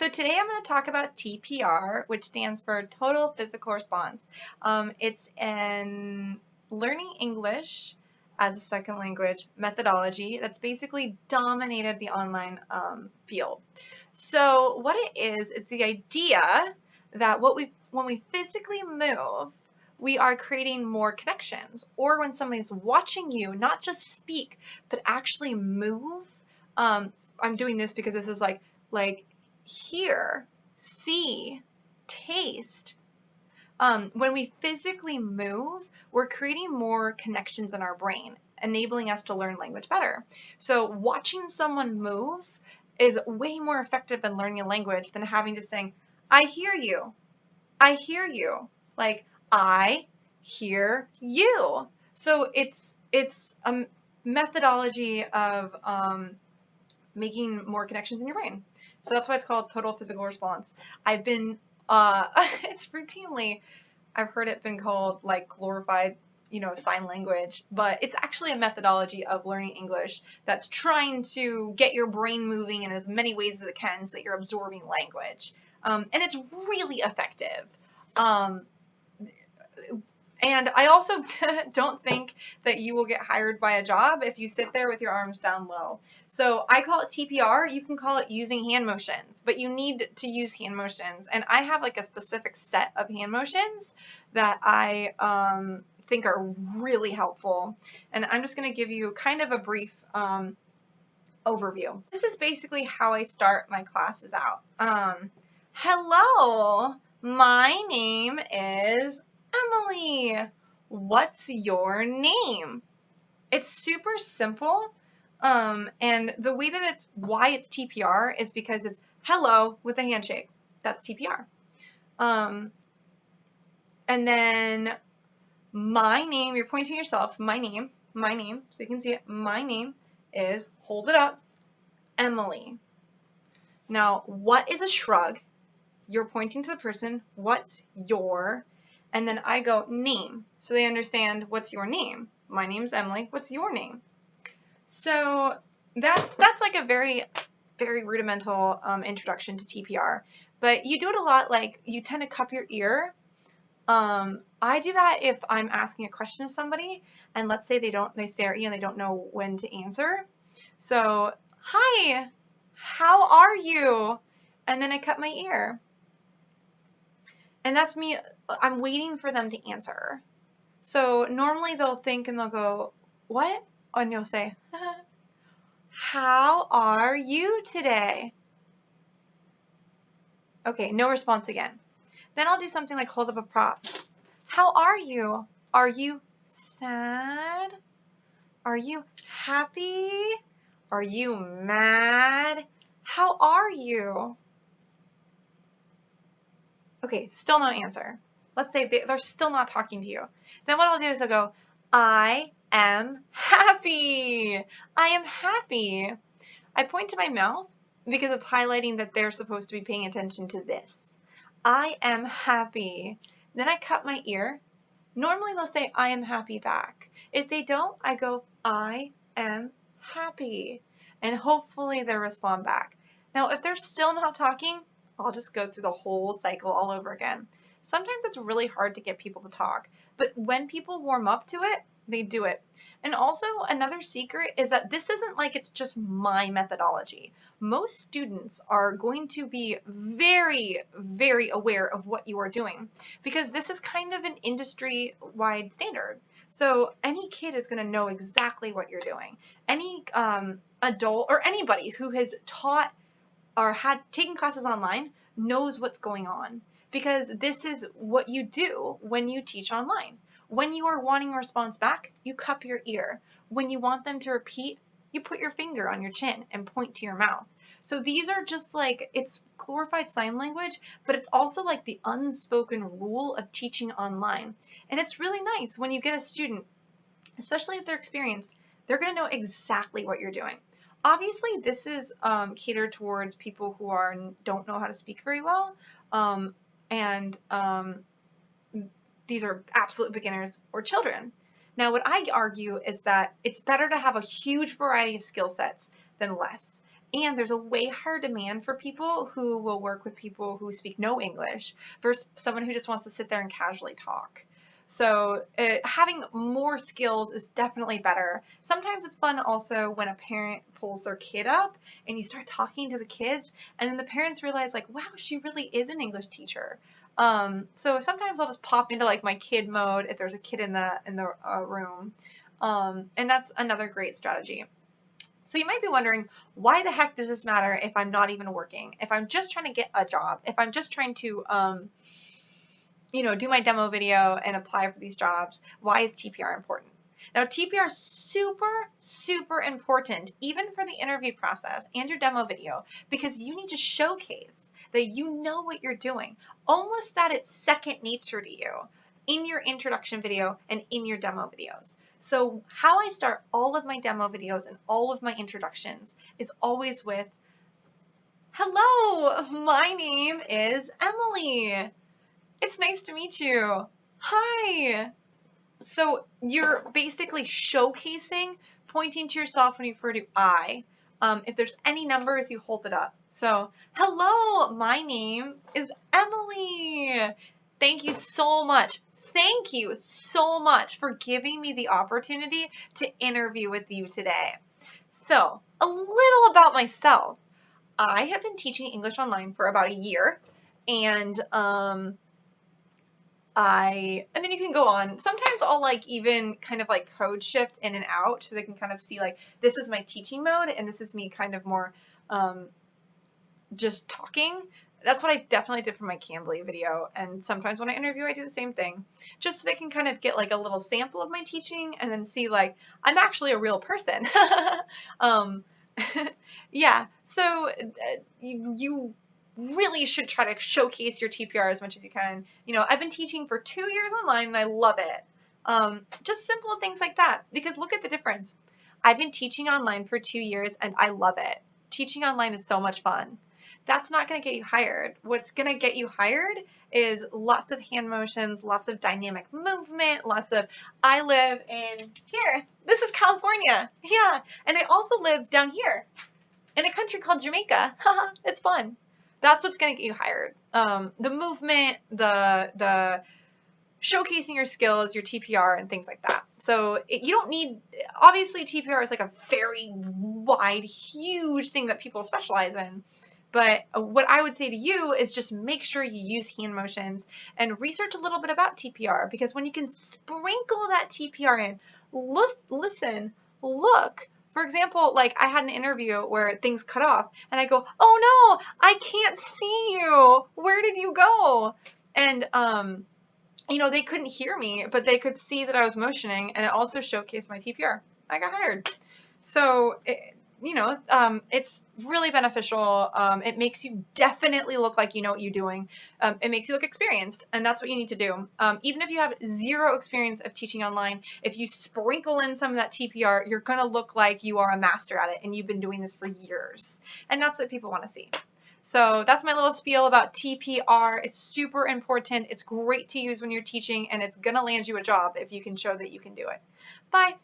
So today I'm going to talk about TPR, which stands for Total Physical Response. It's an learning English as a second language methodology that's basically dominated the online field. So what it is, it's the idea that when we physically move, we are creating more connections. Or when somebody's watching you, not just speak, but actually move. I'm doing this because this is like hear, see, taste. When we physically move, we're creating more connections in our brain, enabling us to learn language better. So watching someone move is way more effective in learning a language than having to sing, I hear you, I hear you. Like, I hear you. So it's a methodology of making more connections in your brain. So that's why it's called total physical response. I've been, it's routinely, I've heard it been called like glorified, sign language, but it's actually a methodology of learning English that's trying to get your brain moving in as many ways as it can so that you're absorbing language. And it's really effective. And I also don't think that you will get hired by a job if you sit there with your arms down low. So I call it TPR. You can call it using hand motions, but you need to use hand motions. And I have like a specific set of hand motions that I think are really helpful. And I'm just going to give you kind of a brief overview. This is basically how I start my classes out. Hello, my name is Emily. What's your name? It's super simple. And the way that why it's TPR is because it's hello with a handshake. That's TPR. And then my name, you're pointing to yourself, my name, so you can see it. My name is, hold it up, Emily. Now, what is a shrug? You're pointing to the person, what's your, and then I go name, so they understand what's your name. My name's Emily, what's your name? So that's like a very, very rudimental introduction to TPR, but you do it a lot, like you tend to cup your ear. I do that if I'm asking a question to somebody, and let's say they stare at you and they don't know when to answer. So, hi, how are you? And then I cup my ear. And that's me, I'm waiting for them to answer. So normally they'll think and they'll go, what? And you'll say, how are you today? Okay, no response again. Then I'll do something like hold up a prop. How are you? Are you sad? Are you happy? Are you mad? How are you? Okay, still no answer. Let's say they're still not talking to you. Then what I'll do is I'll go, I am happy. I am happy. I point to my mouth because it's highlighting that they're supposed to be paying attention to this. I am happy. Then I cut my ear. Normally they'll say, I am happy back. If they don't, I go, I am happy. And hopefully they respond back. Now, if they're still not talking, I'll just go through the whole cycle all over again. Sometimes it's really hard to get people to talk, but when people warm up to it, they do it. And also another secret is that this isn't like it's just my methodology. Most students are going to be very, very aware of what you are doing because this is kind of an industry-wide standard. So any kid is going to know exactly what you're doing. Any adult or anybody who has taught or had taken classes online knows what's going on because this is what you do when you teach online. When you are wanting a response back, you cup your ear. When you want them to repeat, you put your finger on your chin and point to your mouth. So these are just like, it's glorified sign language, but it's also like the unspoken rule of teaching online. And it's really nice when you get a student, especially if they're experienced, they're going to know exactly what you're doing. Obviously, this is catered towards people who don't know how to speak very well, and these are absolute beginners or children. Now, what I argue is that it's better to have a huge variety of skill sets than less. And there's a way higher demand for people who will work with people who speak no English versus someone who just wants to sit there and casually talk. So having more skills is definitely better. Sometimes it's fun also when a parent pulls their kid up and you start talking to the kids, and then the parents realize like, wow, she really is an English teacher. So sometimes I'll just pop into like my kid mode if there's a kid in the room, and that's another great strategy. So you might be wondering, why the heck does this matter if I'm not even working? If I'm just trying to get a job, if I'm just trying to do my demo video and apply for these jobs, why is TPR important? Now, TPR is super, super important, even for the interview process and your demo video, because you need to showcase that you know what you're doing, almost that it's second nature to you in your introduction video and in your demo videos. So how I start all of my demo videos and all of my introductions is always with, hello, my name is Emily. It's nice to meet you. Hi. So you're basically showcasing, pointing to yourself when you refer to I. If there's any numbers, you hold it up. So, hello, my name is Emily. Thank you so much. Thank you so much for giving me the opportunity to interview with you today. So, a little about myself. I have been teaching English online for about a year, and then you can go on. Sometimes I'll like even kind of like code shift in and out so they can kind of see like, this is my teaching mode and this is me kind of more just talking. That's what I definitely did for my Cambly video, and sometimes when I interview I do the same thing, just so they can kind of get like a little sample of my teaching and then see like, I'm actually a real person. Yeah, so you really should try to showcase your TPR as much as you can. I've been teaching for 2 years online and I love it. Just simple things like that, because look at the difference. I've been teaching online for 2 years and I love it. Teaching online is so much fun. That's not going to get you hired. What's going to get you hired is lots of hand motions, lots of dynamic movement, lots of, I live in here. This is California. Yeah. And I also live down here in a country called Jamaica. It's fun. That's what's going to get you hired. The movement, the showcasing your skills, your TPR, and things like that. So you don't need, obviously TPR is like a very wide, huge thing that people specialize in. But what I would say to you is just make sure you use hand motions and research a little bit about TPR, because when you can sprinkle that TPR in, listen, look. For example, like I had an interview where things cut off and I go, oh no, I can't see you. Where did you go? And, they couldn't hear me, but they could see that I was motioning, and it also showcased my TPR. I got hired. So, it's really beneficial. It makes you definitely look like you know what you're doing. It makes you look experienced, and that's what you need to do. Even if you have zero experience of teaching online, if you sprinkle in some of that TPR, you're going to look like you are a master at it, and you've been doing this for years. And that's what people want to see. So that's my little spiel about TPR. It's super important. It's great to use when you're teaching, and it's going to land you a job if you can show that you can do it. Bye.